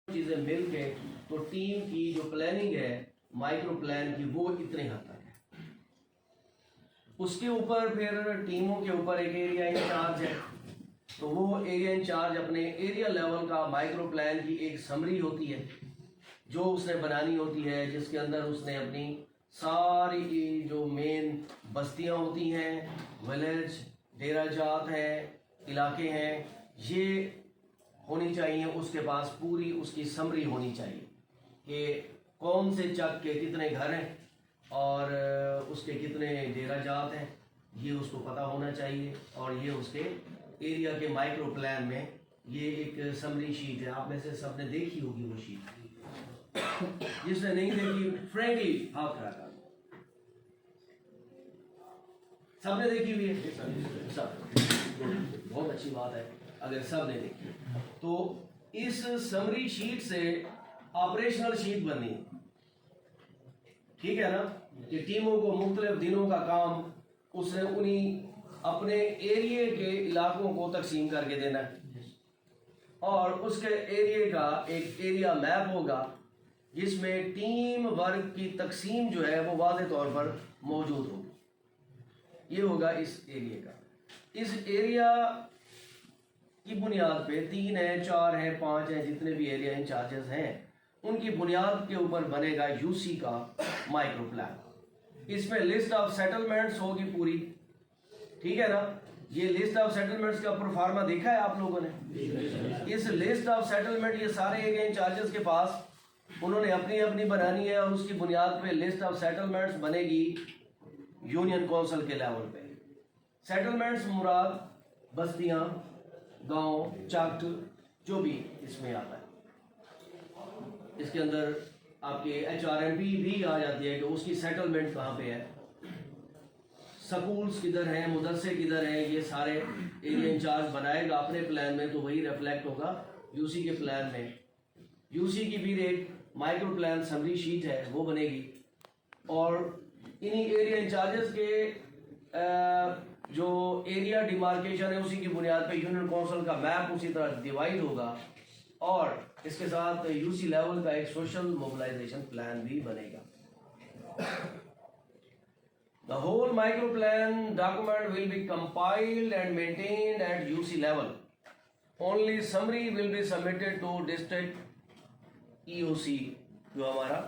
चीज़ें मिल के तो टीम की जो प्लानिंग है माइक्रो प्लान की वो इतने हद तक है। उसके ऊपर फिर टीमों के ऊपर एक एरिया इंचार्ज है, तो वो एरिया इंचार्ज अपने एरिया लेवल का माइक्रो प्लान की एक समरी होती है जो उसने बनानी होती है, जिसके अंदर उसने अपनी सारी जो मेन बस्तियां होती हैं, विलेज, डेरा जात हैं, इलाके हैं, ये होनी चाहिए उसके पास। पूरी उसकी समरी होनी चाहिए कि कौन से चक के कितने घर हैं और उसके कितने डेरा जात हैं, ये उसको पता होना चाहिए। और ये उसके एरिया के माइक्रो प्लान में ये एक समरी शीट है। आप में से सबने देखी होगी वो शीट, जिसने नहीं देखी फ्रेंकली हाथ खड़ा कर, सबने देखी हुई है? सब, बहुत अच्छी बात है अगर सब ने देखी। तो इस समरी शीट से ऑपरेशनल शीट बननी है, ठीक है ना, कि टीमों को मुख्तलिफ दिनों का काम उसने उन्हीं अपने एरिया के इलाकों को तकसीम करके देना है और उसके एरिया का एक एरिया मैप होगा जिसमें टीम वर्क की तकसीम जो है वो वाज़ेह तौर पर मौजूद होगी। ये होगा इस एरिया का। इस एरिया की बुनियाद पे 3 है, 4 है, 5 है, जितने भी एरिया इंचार्जेस हैं उनकी बुनियाद के ऊपर बनेगा यूसी का माइक्रो प्लान। इसमें लिस्ट ऑफ सेटलमेंट्स होगी पूरी, ठीक है ना। ये लिस्ट ऑफ सेटलमेंट्स का प्रोफार्मा देखा है आप लोगों ने? इस लिस्ट ऑफ सेटलमेंट ये सारे एरिया इंचार्जेस के पास उन्होंने अपनी अपनी बनानी है और उसकी बुनियाद पे लिस्ट ऑफ सेटलमेंट्स बनेगी यूनियन काउंसिल के लेवल पे। सेटलमेंट्स मुराद बस्तियां, गांव, चक, जो भी इसमें आता है। इसके अंदर आपके HRMP भी आ जाती है कि उसकी सेटलमेंट कहाँ पे है, स्कूल्स किधर हैं, मदरसे किधर हैं, ये सारे एरिया इंचार्ज बनाएगा अपने प्लान में, तो वही रिफ्लेक्ट होगा यूसी के प्लान में। यूसी की भी एक माइक्रो प्लान समरी शीट है वो बनेगी और इन्हीं एरिया इंचार्जेस के जो एरिया डिमार्केशन है उसी की बुनियाद पे यूनियन काउंसिल का मैप उसी तरह डिवाइड होगा और इसके साथ यूसी लेवल का एक सोशल मोबिलाइजेशन प्लान भी बनेगा। The whole micro plan document will be compiled and maintained at UC level. Only summary will be submitted to district EOC, जो हमारा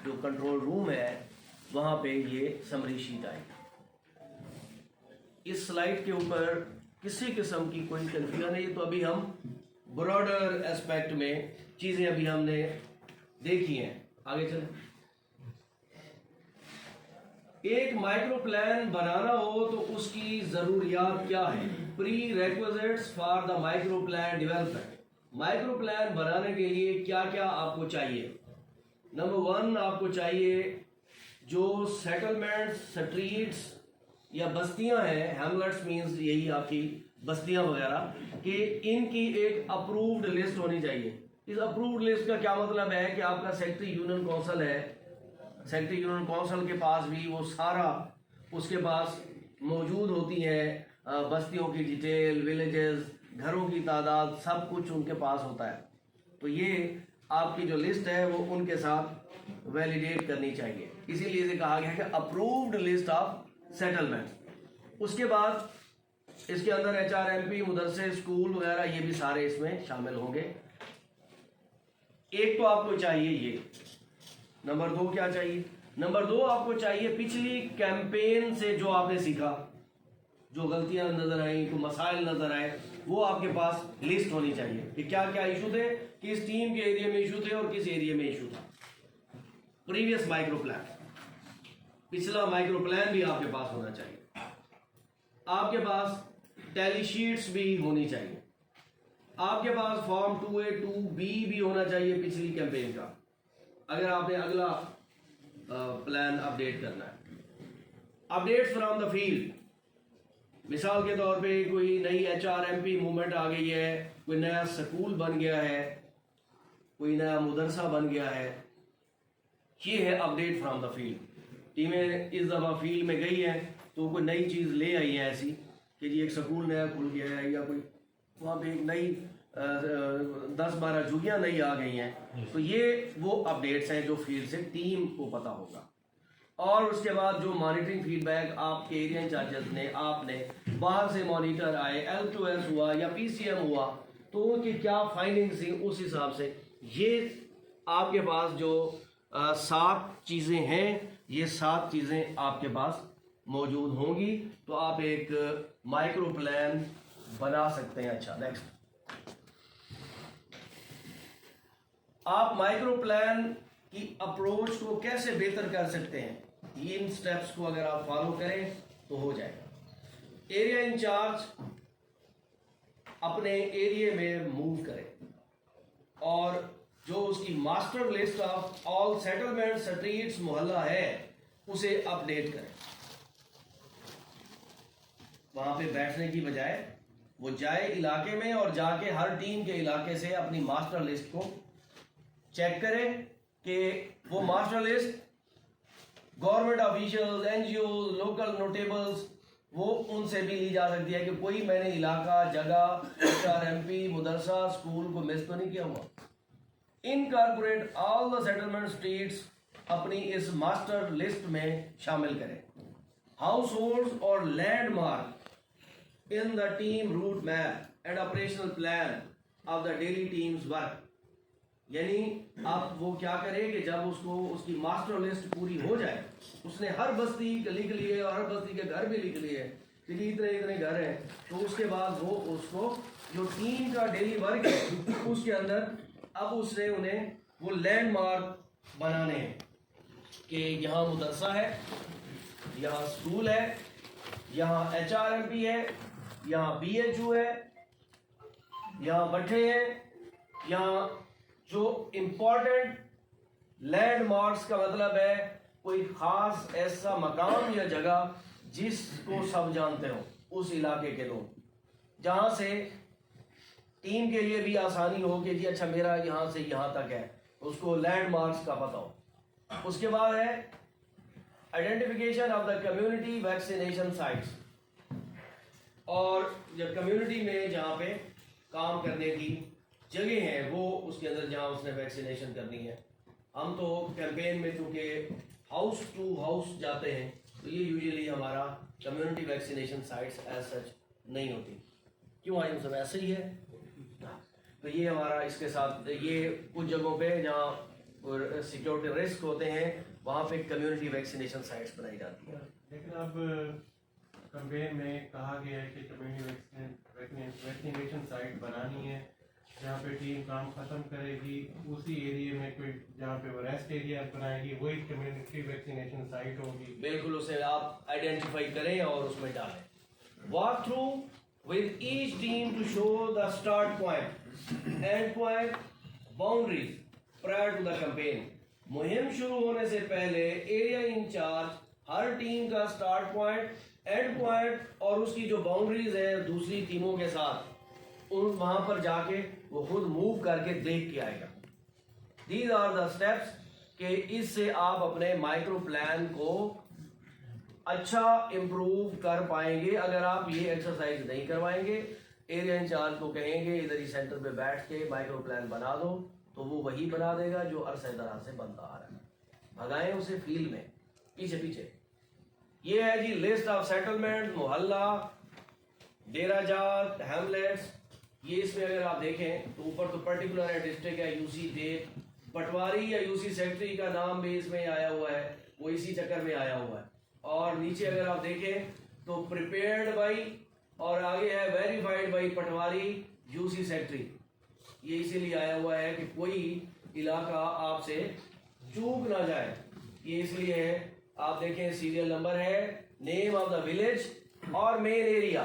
जो कंट्रोल रूम है वहाँ पे ये समरी शीट आएगी। इस स्लाइड के ऊपर किसी किस्म की कोई कंफ्यूजन नहीं, तो अभी हम ब्रॉडर एस्पेक्ट में चीज़ें अभी हमने देखी हैं। आगे चलें। एक माइक्रो प्लान बनाना हो तो उसकी ज़रूरियात क्या है? Pre requisites for the micro plan development. Micro plan बनाने के लिए क्या क्या आपको चाहिए? नंबर 1 आपको चाहिए जो सेटलमेंट्स, स्ट्रीट्स या बस्तियां हैं, हैमलेट्स मींस यही आपकी बस्तियां वगैरह, कि इनकी एक अप्रूव्ड लिस्ट होनी चाहिए। इस अप्रूव्ड लिस्ट का क्या मतलब है कि आपका सेक्रेटरी यूनियन काउंसिल है, सेक्रेटरी यूनियन काउंसिल के पास भी वो सारा उसके पास मौजूद होती है, बस्तियों की डिटेल, विलेजेस, घरों की तादाद, सब कुछ उनके पास होता है। तो ये आपकी जो लिस्ट है वो उनके साथ वैलिडेट करनी चाहिए, इसीलिए इसे कहा गया है कि अप्रूव्ड लिस्ट ऑफ सेटलमेंट। उसके बाद इसके अंदर HRMP, मदरसे, स्कूल वगैरह ये भी सारे इसमें शामिल होंगे। एक तो आपको चाहिए ये। नंबर 2 क्या चाहिए? नंबर 2 आपको चाहिए पिछली कैंपेन से जो आपने सीखा, जो गलतियां नजर आई, को मसाइल नजर आए, वो आपके पास लिस्ट होनी चाहिए कि क्या क्या इशू थे, किस टीम के एरिया में इशू थे और किस एरिया में इशू था। प्रीवियस माइक्रो प्लान, पिछला माइक्रो प्लान भी आपके पास होना चाहिए। आपके पास टैली शीट्स भी होनी चाहिए। आपके पास फॉर्म 2A 2B भी होना चाहिए पिछली कैंपेन का, अगर आपने अगला प्लान अपडेट करना है। अपडेट्स फ्रॉम द फील्ड, मिसाल के तौर पे कोई नई HRMP मूवमेंट आ गई है, कोई नया स्कूल बन गया है, कोई नया मदरसा बन गया है, ये है अपडेट फ्रॉम द फील्ड। टीमें इस दफ़ा फील्ड में गई हैं तो कोई नई चीज़ ले आई है ऐसी कि जी एक स्कूल नया खुल गया है या कोई वहाँ पे एक नई 10-12 जुगियां नई आ गई हैं। तो ये वो अपडेट्स हैं जो फील्ड से टीम को पता होगा। और उसके बाद जो मॉनिटरिंग फीडबैक आपके एरिया इंचार्जेस ने, आपने बाहर से मॉनिटर आए, L2S हुआ या PCM हुआ, तो उनकी क्या फाइंडिंग्स थी, उस हिसाब से ये आपके पास जो 7 चीज़ें हैं, ये 7 चीज़ें आपके पास मौजूद होंगी। तो आप एक माइक्रो प्लान बना सकते हैं। अच्छा, नेक्स्ट, आप माइक्रो प्लान की अप्रोच को कैसे बेहतर कर सकते हैं? इन स्टेप्स को अगर आप फॉलो करें तो हो जाएगा। एरिया इंचार्ज अपने एरिया में मूव करें और जो उसकी master list of all settlement, streets, मोहल्ला है, उसे अपडेट करें। वहां पे बैठने की बजाय वो जाए इलाके में और जाके हर टीम के इलाके से अपनी मास्टर लिस्ट को चेक करें कि वो master list government officials, NGOs, local notables, वो उनसे भी ली जा सकती है कि कोई मैंने इलाका, जगह, HRMP, मदरसा, स्कूल को मिस तो नहीं किया हुआ। Incorporate all the settlement streets अपनी इस मास्टर लिस्ट में शामिल करें। हाउस होल्ड्स और landmark in the team route map and operational plan of the daily teams work. यानी आप वो क्या करें कि जब उसको उसकी मास्टर लिस्ट पूरी हो जाए, उसने हर बस्ती लिख लिए और हर बस्ती के घर भी लिख लिए कि इतने इतने घर हैं, तो उसके बाद वो उसको जो टीम का डेली वर्क है उसके अंदर अब उसने उन्हें वो लैंडमार्क बनाने हैं कि यहाँ मदरसा है, यहाँ स्कूल है, यहाँ HRMP है, यहाँ BHU है, यहाँ भट्ठे हैं, यहाँ जो इम्पोर्टेंट लैंडमार्क्स का मतलब है कोई खास ऐसा मकाम या जगह जिसको सब जानते हो, उस इलाके के लोग, जहां से टीम के लिए भी आसानी हो कि जी अच्छा मेरा यहां से यहां तक है, उसको लैंडमार्क्स का पता हो। उसके बाद है identification of the community vaccination sites, और जब कम्युनिटी में जहाँ पे काम करने की जगह है वो उसके अंदर जहाँ उसने वैक्सीनेशन करनी है। हम तो कैंपेन में चूँकि हाउस टू हाउस जाते हैं तो ये यूजुअली हमारा community vaccination sites as such नहीं होती। क्यों आई सब ऐसे ही है। तो ये हमारा इसके साथ ये कुछ जगहों पे जहाँ सिक्योरिटी रिस्क होते हैं वहाँ पे कम्युनिटी वैक्सीनेशन साइट्स बनाई जाती है। लेकिन अब कैंपेन में कहा गया है कि कम्युनिटी वैक्सीनेशन साइट बनानी है जहाँ पे टीम काम खत्म करेगी, उसी एरिया में कोई जहाँ पे वो रेस्ट एरिया बनाएगी वही कम्युनिटी वैक्सीनेशन साइट होगी। बिल्कुल, उसे आप आइडेंटिफाई करें और उसमें डालें। Walk through with each team to show the start point, end point, boundaries prior to the campaign. मुहिम शुरू होने से पहले एरिया इंचार्ज हर टीम का स्टार्ट पॉइंट, एंड पॉइंट और उसकी जो बाउंड्रीज है दूसरी टीमों के साथ, उन वहां पर जाके वो खुद मूव करके देख के आएगा। दीज आर द स्टेप्स कि इससे आप अपने माइक्रो प्लान को अच्छा इम्प्रूव कर पाएंगे। अगर आप ये एक्सरसाइज नहीं करवाएंगे, एरिया इंचार्ज को कहेंगे इधर ही सेंटर पे बैठ के माइक्रो प्लान बना दो, तो वो वही बना देगा जो अरसे दराज से बनता आ रहा है। भगाएं उसे फील्ड में पीछे पीछे। ये है जी लिस्ट ऑफ सेटलमेंट, मोहल्ला, डेरा जात, हैमलेट्स। ये इसमें अगर आप देखें तो ऊपर तो पर्टिकुलर है, डिस्ट्रिक्ट है, यूसी डेट, पटवारी या यूसी सेक्रेटरी का नाम भी इसमें आया हुआ है, वो इसी चक्कर में आया हुआ है। और नीचे अगर आप देखें तो प्रिपेयर्ड बाई और आगे है verified by Patwari, UC secretary. ये इसीलिए आया हुआ है कि कोई इलाका आपसे चूक ना जाए, ये इसलिए है। आप देखें सीरियल नंबर है, नेम ऑफ द विलेज और मेन एरिया।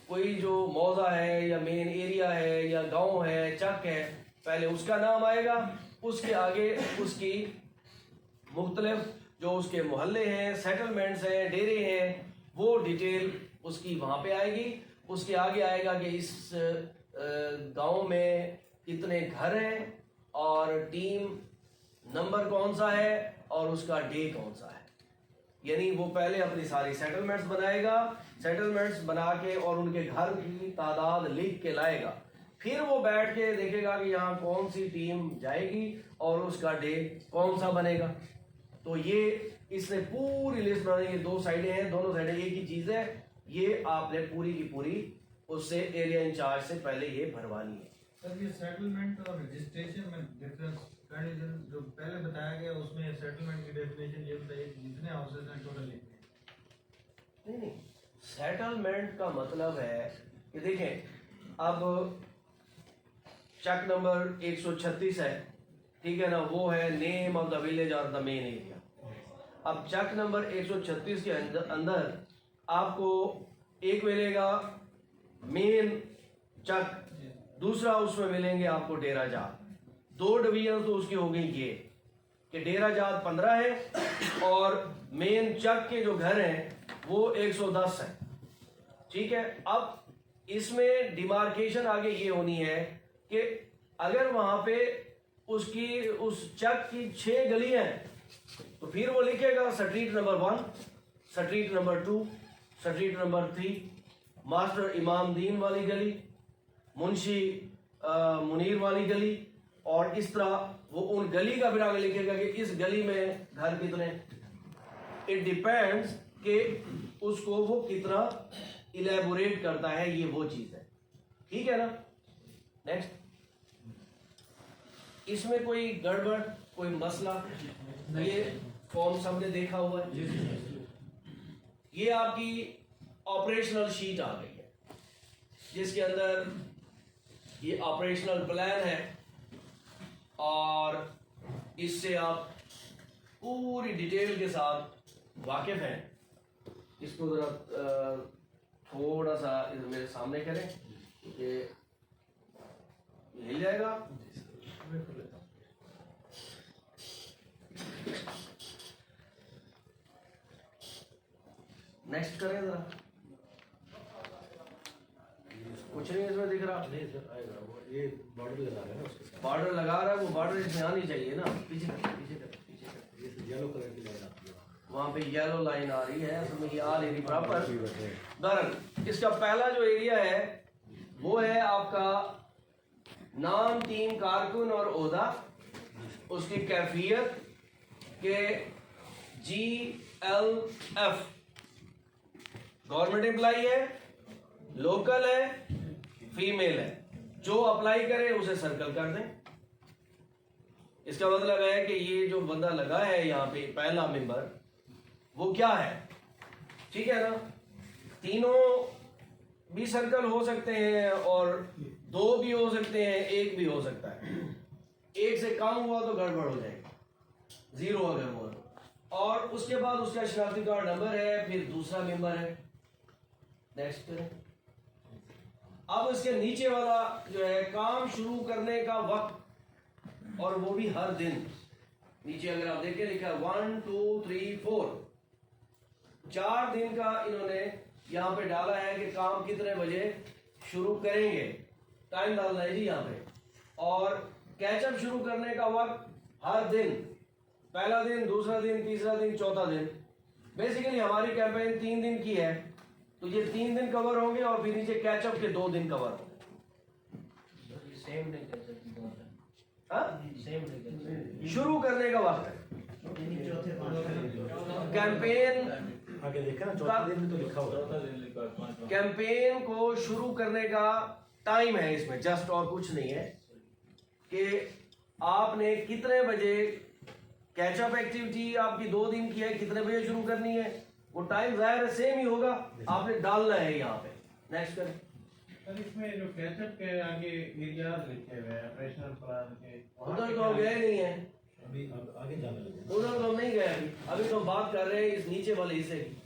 कोई जो मौजा है या मेन एरिया है या गांव है, चक है, पहले उसका नाम आएगा, उसके आगे उसकी मुख्तलिफ जो उसके मोहल्ले हैं, सेटलमेंट्स हैं, डेरे हैं, वो डिटेल उसकी वहाँ पे आएगी। उसके आगे आएगा कि इस गांव में कितने घर हैं और टीम नंबर कौन सा है और उसका डे कौन सा है। यानी वो पहले अपनी सारी सेटलमेंट्स बनाएगा, सेटलमेंट्स बना के और उनके घर की तादाद लिख के लाएगा। फिर वो बैठ के देखेगा कि यहाँ कौन सी टीम जाएगी और उसका डे कौन सा बनेगा। तो ये इसने पूरी लिस्ट बनाई, ये 2 साइडें हैं, दोनों साइडें एक ही चीज है। ये आपने पूरी की पूरी उससे एरिया इंचार्ज से पहले ये भरवानी है। सर ये सेटलमेंट और रजिस्ट्रेशन में डिफरेंस कंडीशन जो पहले बताया गया उसमें सेटलमेंट की डेफिनेशन ये बताइए जितने हाउसेस हैं टोटल लिखने। नहीं, सेटलमेंट का मतलब है कि देखें, अब चेक नंबर 136 है, ठीक है ना, वो है नेम ऑफ द विलेज और द मेन एरिया। अब चेक नंबर 136 के अंदर आपको एक मिलेगा मेन चक, दूसरा उसमें मिलेंगे आपको डेरा जात। 2 डिवीजन तो उसकी हो गई ये कि डेरा जात 15 है और मेन चक के जो घर हैं वो 110 है, ठीक है। अब इसमें डिमार्केशन आगे ये होनी है कि अगर वहां पे उसकी उस चक की 6 गलियां हैं तो फिर वो लिखेगा street number 1, street number 2, street number 3, master इमाम दीन वाली गली, मुंशी मुनीर वाली गली, और इस तरह वो उन गली का फिर आगे लिखेगा कि इस गली में घर कितने। इट डिपेंड्स कि उसको वो कितना इलेबोरेट करता है, ये वो चीज है, ठीक है ना। नेक्स्ट, इसमें कोई गड़बड़, कोई मसला? ये फॉर्म सबने देखा हुआ है। ये आपकी ऑपरेशनल शीट आ गई है जिसके अंदर ये ऑपरेशनल प्लान है और इससे आप पूरी डिटेल के साथ वाकिफ हैं। इसको जरा थोड़ा सा मेरे सामने करें कि हिल जाएगा। नेक्स्ट करें जरा, कुछ नहीं इसमें दिख रहा। नहीं सर आएगा वो, ये बॉर्डर लगा रहा है ना उसके साथ। बॉर्डर लगा रहा है, वो बॉर्डर इसमें आनी चाहिए ना। पीछे कर, पीछे कर, पीछे कर। ये येलो कलर की लाइन आती है वहां पे येलो लाइन आ रही है, असल में ये आ रही प्रॉपर। दरअसल इसका पहला जो एरिया है वो है आपका नाम, टीम, कारकुन और ओहदा, उसकी कैफियत के GLF गवर्नमेंट एम्प्लाई है, लोकल है, फीमेल है। जो अप्लाई करे उसे सर्कल कर दें। इसका मतलब है कि ये जो बंदा लगा है यहाँ पे पहला मेंबर, वो क्या है, ठीक है ना। तीनों भी सर्कल हो सकते हैं और 2 भी हो सकते हैं, 1 भी हो सकता है। 1 से कम हुआ तो गड़बड़ हो जाएगा, 0 अगर हुआ तो। और उसके बाद उसका शनाख्ती कार्ड नंबर है, फिर दूसरा मेंबर है। नेक्स्ट करें। अब इसके नीचे वाला जो है काम शुरू करने का वक्त, और वो भी हर दिन। नीचे अगर आप देखें लिखा है 1 2 3 4, 4 दिन का इन्होंने यहाँ पे डाला है कि काम कितने बजे शुरू करेंगे, टाइम डालना है जी यहाँ पे। और कैचअप शुरू करने का वक्त हर दिन, पहला दिन, दूसरा दिन, तीसरा दिन, चौथा दिन। बेसिकली हमारी कैंपेन 3 दिन की है, तो ये 3 दिन कवर होंगे और फिर नीचे कैचअप के 2 दिन कवर होंगे। सेम नहीं कर सकती हाँ? सेम नहीं कर सकती। शुरू करने का वक्त है कैंपेन। आगे देखा ना, चौथा दिन में तो लिखा होगा। कैंपेन को शुरू करने का टाइम है इसमें, जस्ट, और कुछ नहीं है कि आपने कितने बजे कैचअप एक्टिविटी आपकी 2 दिन की है, कितने बजे शुरू करनी है, वो टाइम जाहिर है सेम ही होगा, आपने डालना है यहाँ पे। नेक्स्ट करें। सर इसमें जो कैचअप के आगे एरियाज लिखे हुए हैं ऑपरेशनल प्लान के, उधर तो हम गए नहीं है, अभी आगे जाने लगे। उधर तो हम नहीं गए अभी तो हम बात कर रहे हैं इस नीचे वाले हिस्से की।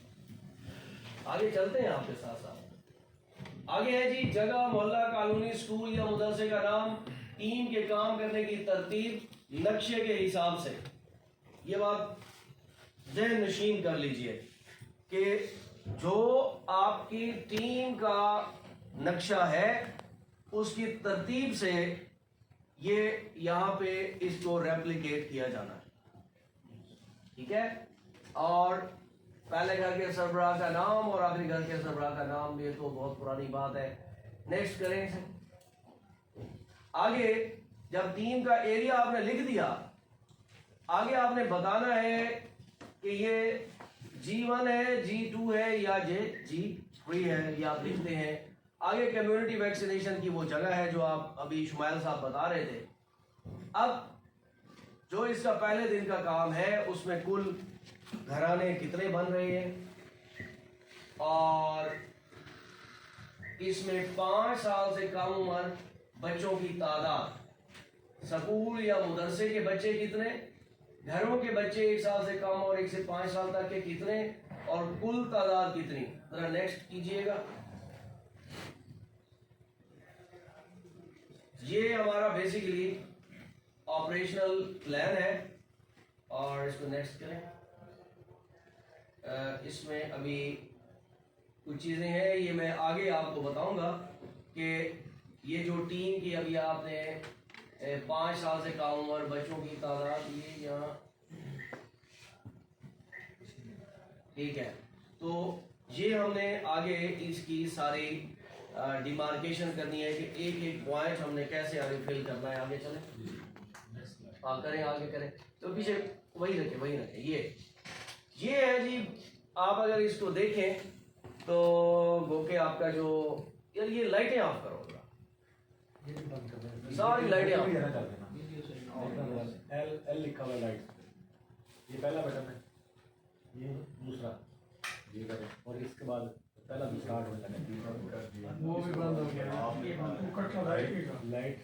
आगे चलते हैं आपके साथ साथ। आगे है जी जगह, मोहल्ला, कॉलोनी, स्कूल या मदरसे का नाम, टीम के काम करने की तरतीब नक्शे के हिसाब से। ये बात ज़हन नशीन कर लीजिए कि जो आपकी टीम का नक्शा है उसकी तरतीब से ये यहाँ पे इसको रेप्लिकेट किया जाना है, ठीक है। और पहले घर के सरबराह का नाम और आखिरी घर के सरबराह का नाम, ये तो बहुत पुरानी बात है। नेक्स्ट करें इसे। आगे जब टीम का एरिया आपने लिख दिया, आगे आपने बताना है कि ये G1 है, G2 है या G3 है, ये आप लिखते हैं। आगे कम्युनिटी वैक्सीनेशन की वो जगह है जो आप अभी शुमाइल साहब बता रहे थे। अब जो इसका पहले दिन का काम है उसमें कुल घराने कितने बन रहे हैं, और इसमें 5 साल से कम उम्र बच्चों की तादाद, स्कूल या मदरसे के बच्चे कितने, घरों के बच्चे 1 साल से कम और 1 से 5 साल तक के कितने, और कुल तादाद कितनी। जरा नेक्स्ट कीजिएगा। ये हमारा बेसिकली ऑपरेशनल प्लान है, और इसको नेक्स्ट करें। इसमें अभी कुछ चीज़ें हैं, ये मैं आगे आपको बताऊंगा कि ये जो टीम की अभी आपने 5 साल से कम उम्र बच्चों की तादाद ये यहाँ ठीक है। तो ये हमने आगे इसकी सारी डिमार्केशन करनी है कि एक एक पॉइंट हमने कैसे आगे फिल करना है। आगे चलें, हाँ करें, आगे करें। तो पीछे वही रखें। ये है जी, आप अगर इसको देखें तो गो के आपका जो यार ये लाइटें ऑफ करो, सारी लाइटें ऑफ। एल लिखा हुआ लाइट, ये पहला बटन है, ये दूसरा, ये करें, और इसके बाद पहला दूसरा होने लगा, वो भी बंद हो गया। लाइट